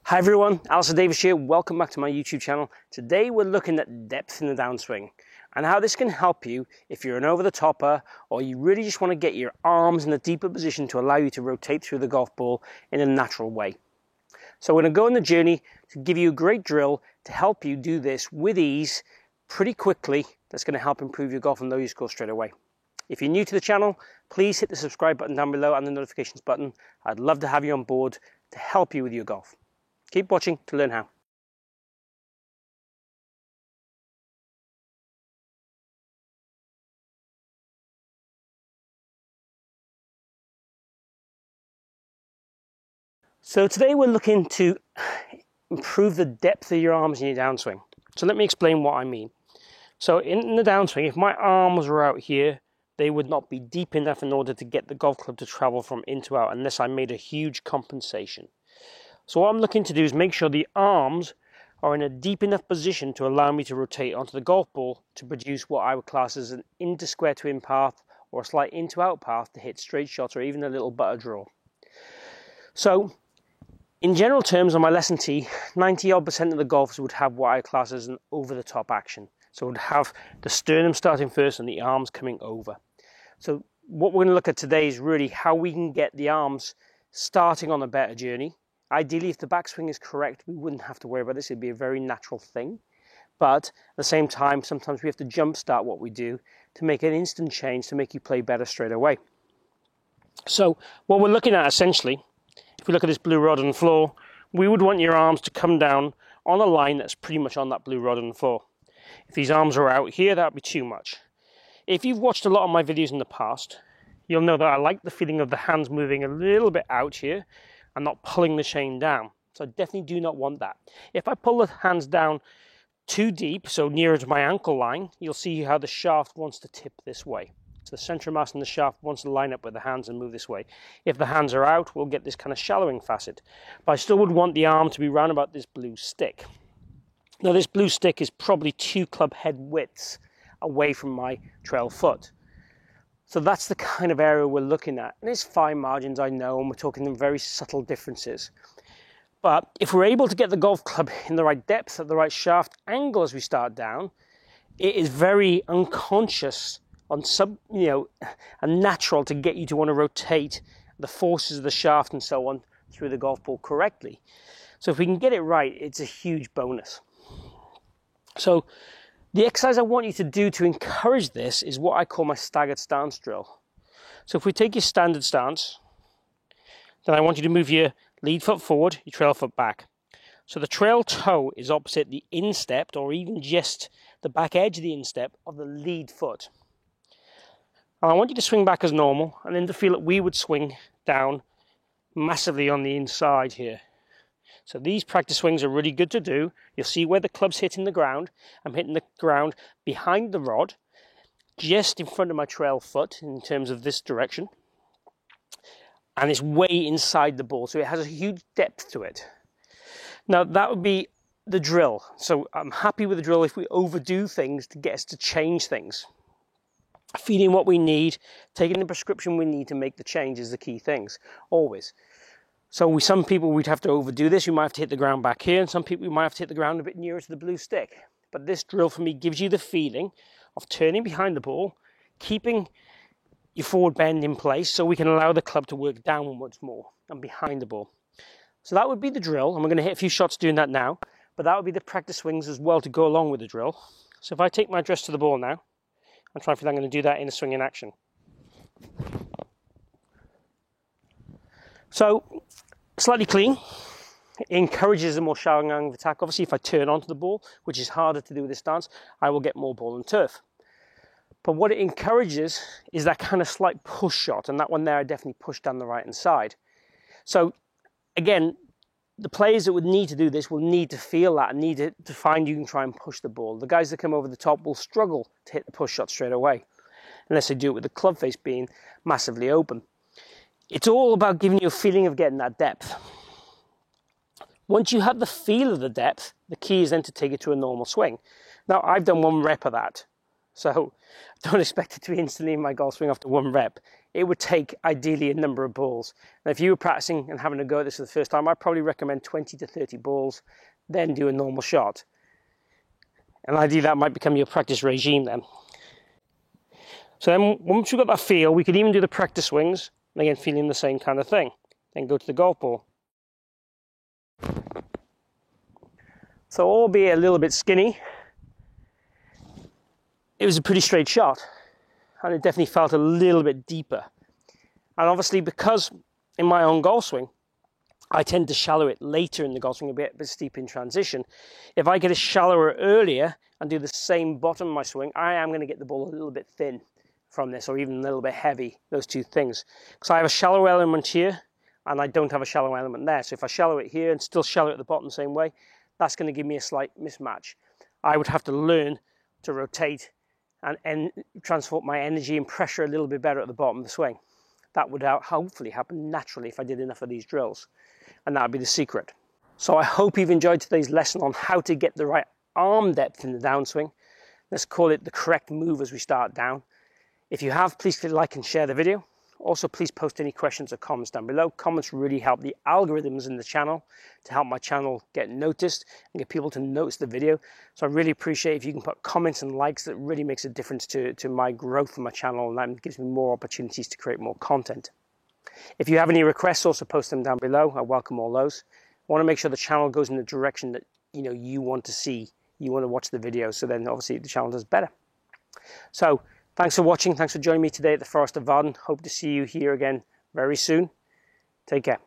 Hi everyone, Alistair Davis here. Welcome back to my YouTube channel. Today we're looking at depth in the downswing and how this can help you if you're an over-the-topper or you really just want to get your arms in a deeper position to allow you to rotate through the golf ball in a natural way. So we're going to go on the journey to give you a great drill to help you do this with ease pretty quickly. That's going to help improve your golf and lower your score straight away. If you're new to the channel, please hit the subscribe button down below and the notifications button. I'd love to have you on board to help you with your golf. Keep watching to learn how. So today we're looking to improve the depth of your arms in your downswing. So let me explain what I mean. So in the downswing, if my arms were out here, they would not be deep enough in order to get the golf club to travel from in to out unless I made a huge compensation. So what I'm looking to do is make sure the arms are in a deep enough position to allow me to rotate onto the golf ball to produce what I would class as an into square to in path or a slight in to out path to hit straight shots or even a little butter draw. So in general terms on my lesson tee, 90% of the golfers would have what I class as an over the top action. So would have the sternum starting first and the arms coming over. So what we're going to look at today is really how we can get the arms starting on a better journey. Ideally, if the backswing is correct, we wouldn't have to worry about this. It'd be a very natural thing. But at the same time, sometimes we have to jumpstart what we do to make an instant change to make you play better straight away. So what we're looking at essentially, if we look at this blue rod on the floor, we would want your arms to come down on a line that's pretty much on that blue rod on the floor. If these arms are out here, that would be too much. If you've watched a lot of my videos in the past, you'll know that I like the feeling of the hands moving a little bit out here and not pulling the chain down. So I definitely do not want that. If I pull the hands down too deep, so nearer to my ankle line, you'll see how the shaft wants to tip this way. So the center of mass in the shaft wants to line up with the hands and move this way. If the hands are out, we'll get this kind of shallowing facet. But I still would want the arm to be round about this blue stick. Now this blue stick is probably 2 club head widths away from my trail foot. So that's the kind of area we're looking at. And it's fine margins, I know, and we're talking in very subtle differences. But if we're able to get the golf club in the right depth, at the right shaft angle as we start down, it is very unconscious and natural to get you to want to rotate the forces of the shaft and so on through the golf ball correctly. So if we can get it right, it's a huge bonus. So the exercise I want you to do to encourage this is what I call my staggered stance drill. So if we take your standard stance, then I want you to move your lead foot forward, your trail foot back. So the trail toe is opposite the instep, or even just the back edge of the instep of the lead foot. And I want you to swing back as normal, and then to feel that we would swing down massively on the inside here. So these practice swings are really good to do. You'll see where the club's hitting the ground. I'm hitting the ground behind the rod, just in front of my trail foot in terms of this direction. And it's way inside the ball, so it has a huge depth to it. Now that would be the drill. So I'm happy with the drill if we overdo things to get us to change things. Feeding what we need, taking the prescription we need to make the change is the key things, always. So some people we'd have to overdo this. You might have to hit the ground back here, and some people you might have to hit the ground a bit nearer to the blue stick. But this drill for me gives you the feeling of turning behind the ball, keeping your forward bend in place so we can allow the club to work downwards more and behind the ball. So that would be the drill, and we're going to hit a few shots doing that now, but that would be the practice swings as well to go along with the drill. So if I take my address to the ball now, I'm trying to feel I'm going to do that in a swinging action. So slightly clean, it encourages a more showering angle of attack. Obviously if I turn onto the ball, which is harder to do with this stance, I will get more ball and turf. But what it encourages is that kind of slight push shot, and that one there I definitely pushed down the right hand side. So again, the players that would need to do this will need to feel that and need to find you can try and push the ball. The guys that come over the top will struggle to hit the push shot straight away, unless they do it with the club face being massively open. It's all about giving you a feeling of getting that depth. Once you have the feel of the depth, the key is then to take it to a normal swing. Now, I've done 1 rep of that, so don't expect it to be instantly in my golf swing after 1 rep. it would take ideally a number of balls. Now, if you were practicing and having a go at this for the first time, I'd probably recommend 20 to 30 balls, then do a normal shot. And ideally that might become your practice regime then. So then once we've got that feel, we could even do the practice swings, and again feeling the same kind of thing. Then go to the golf ball. So albeit a little bit skinny, it was a pretty straight shot, and it definitely felt a little bit deeper. And obviously, because in my own golf swing, I tend to shallow it later in the golf swing, a bit steep in transition. If I get it shallower earlier and do the same bottom of my swing, I am going to get the ball a little bit thin from this, or even a little bit heavy, those two things. Because I have a shallow element here, and I don't have a shallow element there. So if I shallow it here and still shallow it at the bottom the same way, that's going to give me a slight mismatch. I would have to learn to rotate and transport my energy and pressure a little bit better at the bottom of the swing. That would hopefully happen naturally if I did enough of these drills. And that would be the secret. So I hope you've enjoyed today's lesson on how to get the right arm depth in the downswing. Let's call it the correct move as we start down. If you have, please click like and share the video. Also, please post any questions or comments down below. Comments really help the algorithms in the channel to help my channel get noticed and get people to notice the video. So I really appreciate if you can put comments and likes. That really makes a difference to my growth of my channel, and that gives me more opportunities to create more content. If you have any requests, also post them down below. I welcome all those. I want to make sure the channel goes in the direction that you want to see. You want to watch the video, so then obviously the channel does better. So thanks for watching. Thanks for joining me today at the Forest of Arden. Hope to see you here again very soon. Take care.